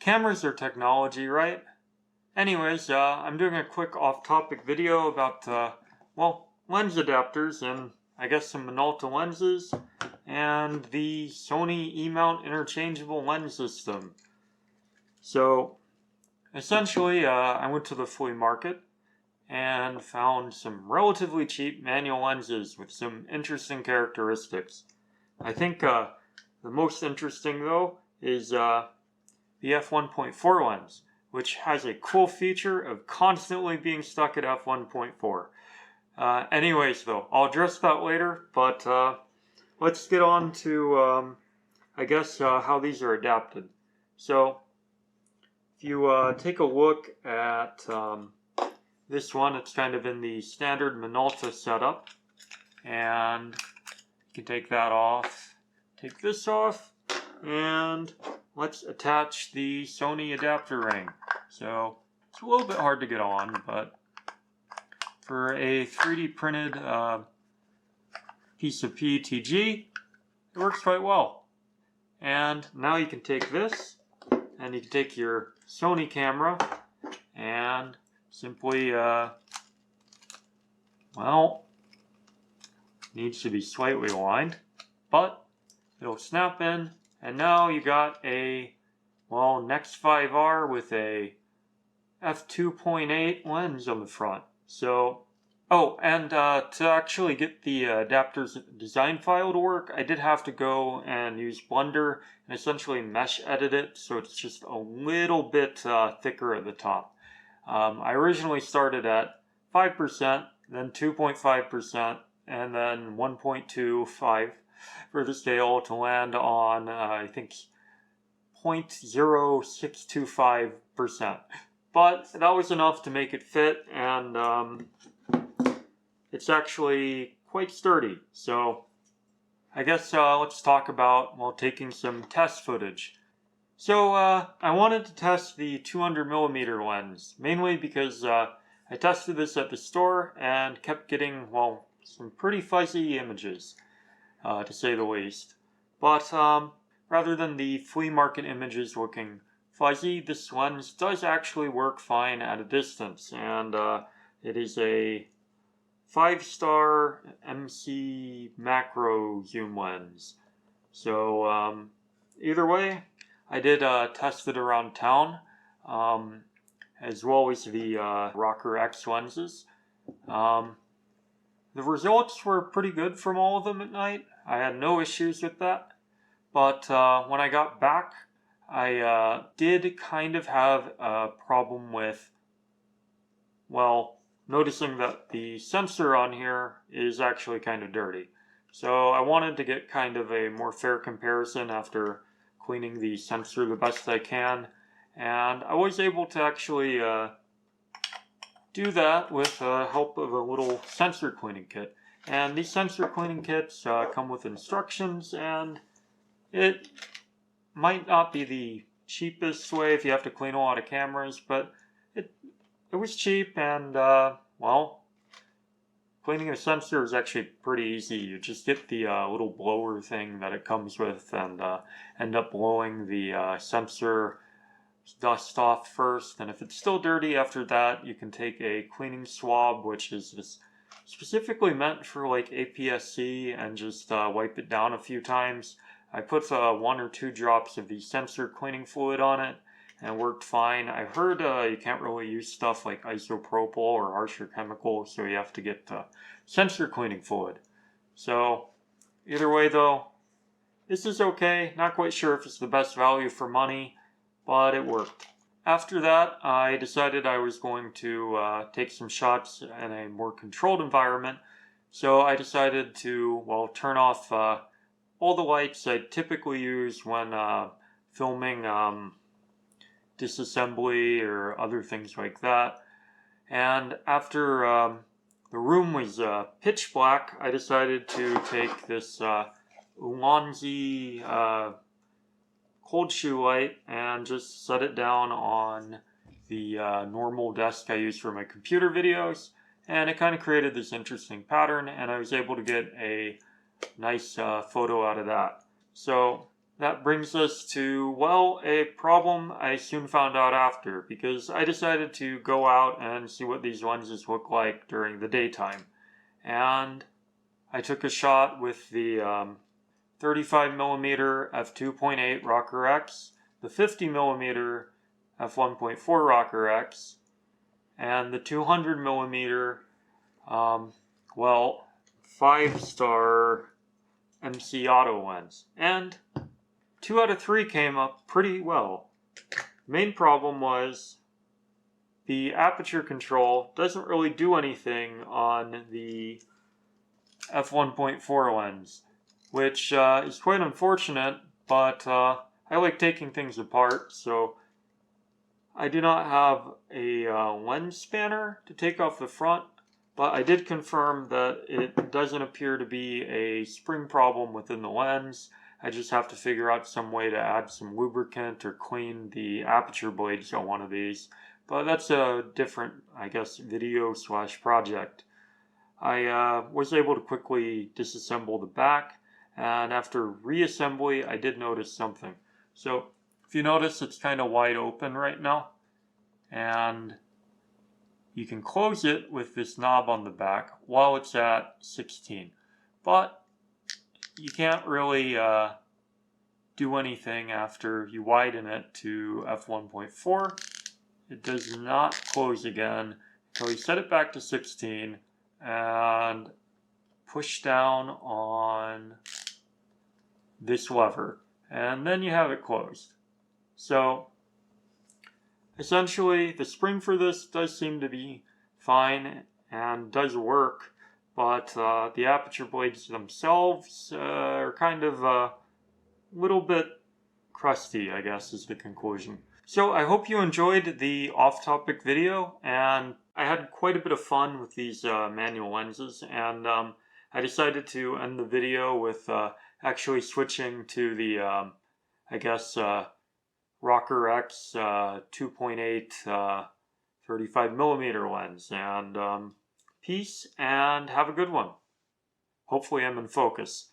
Cameras are technology, right? Anyways, I'm doing a quick off-topic video about, lens adapters and I guess some Minolta lenses and the Sony E-mount interchangeable lens system. So, essentially, I went to the Flea market and found some relatively cheap manual lenses with some interesting characteristics. I think the most interesting, though, is the f1.4 lens, which has a cool feature of constantly being stuck at f1.4. Anyways, though, I'll address that later, but let's get on to, how these are adapted. So, if you take a look at this one, it's kind of in the standard Minolta setup, and you can take that off, take this off, and let's attach the Sony adapter ring. So it's a little bit hard to get on, but for a 3D printed piece of PETG, it works quite well. And now you can take this, and you can take your Sony camera, and simply, needs to be slightly aligned, but it'll snap in. And now you got a, Nex 5R with a f2.8 lens on the front. So, to actually get the adapter's design file to work, I did have to go and use Blender and essentially mesh edit it, so it's just a little bit thicker at the top. I originally started at 5%, then 2.5%, and then 1.25 for the scale to land on, I think, 0.0625%. But that was enough to make it fit, and it's actually quite sturdy. So I guess let's talk about, taking some test footage. So I wanted to test the 200mm lens, mainly because I tested this at the store and kept getting, some pretty fuzzy images. To say the least. But rather than the flea market images looking fuzzy, this lens does actually work fine at a distance, and it is a 5-star MC macro zoom lens. So either way, I did test it around town, as well as the Rokkor X lenses. The results were pretty good from all of them at night. I had no issues with that. But when I got back, I did kind of have a problem with, noticing that the sensor on here is actually kind of dirty. So I wanted to get kind of a more fair comparison after cleaning the sensor the best I can. And I was able to actually do that with the help of a little sensor cleaning kit. And these sensor cleaning kits come with instructions, and it might not be the cheapest way if you have to clean a lot of cameras, but it was cheap, and cleaning a sensor is actually pretty easy. You just get the little blower thing that it comes with and end up blowing the sensor dust off first, and if it's still dirty after that, you can take a cleaning swab, which is just specifically meant for like APS-C, and just wipe it down a few times. I put 1 or 2 drops of the sensor cleaning fluid on it, and it worked fine. I heard you can't really use stuff like isopropyl or harsher chemicals, so you have to get sensor cleaning fluid. So either way, though, this is okay. Not quite sure if it's the best value for money, but it worked. After that, I decided I was going to take some shots in a more controlled environment. So I decided to, turn off all the lights I typically use when filming disassembly or other things like that. And after the room was pitch black, I decided to take this Ulanzi cold shoe light and just set it down on the normal desk I use for my computer videos, and it kind of created this interesting pattern, and I was able to get a nice photo out of that. So that brings us to, well, a problem I soon found out after, because I decided to go out and see what these lenses look like during the daytime. And I took a shot with the 35mm f2.8 Rokkor X, the 50mm f1.4 Rokkor X, and the 200mm, well, 5-star MC Auto lens. And 2 out of 3 came up pretty well. Main problem was the aperture control doesn't really do anything on the f1.4 lens, which is quite unfortunate, but I like taking things apart, so I do not have a lens spanner to take off the front, but I did confirm that it doesn't appear to be a spring problem within the lens. I just have to figure out some way to add some lubricant or clean the aperture blades on one of these. But that's a different, I guess, video / project. I was able to quickly disassemble the back, and after reassembly I did notice something. So if you notice, it's kind of wide open right now, and you can close it with this knob on the back while it's at 16. But you can't really do anything after you widen it to f1.4. It does not close again. So you set it back to 16 and push down on this lever, and then you have it closed. So essentially the spring for this does seem to be fine and does work, but the aperture blades themselves are kind of a little bit crusty, I guess is the conclusion. So I hope you enjoyed the off-topic video, and I had quite a bit of fun with these manual lenses, and I decided to end the video with actually switching to the, I guess, Rokkor X 2.8 35mm lens. And peace, and have a good one. Hopefully I'm in focus.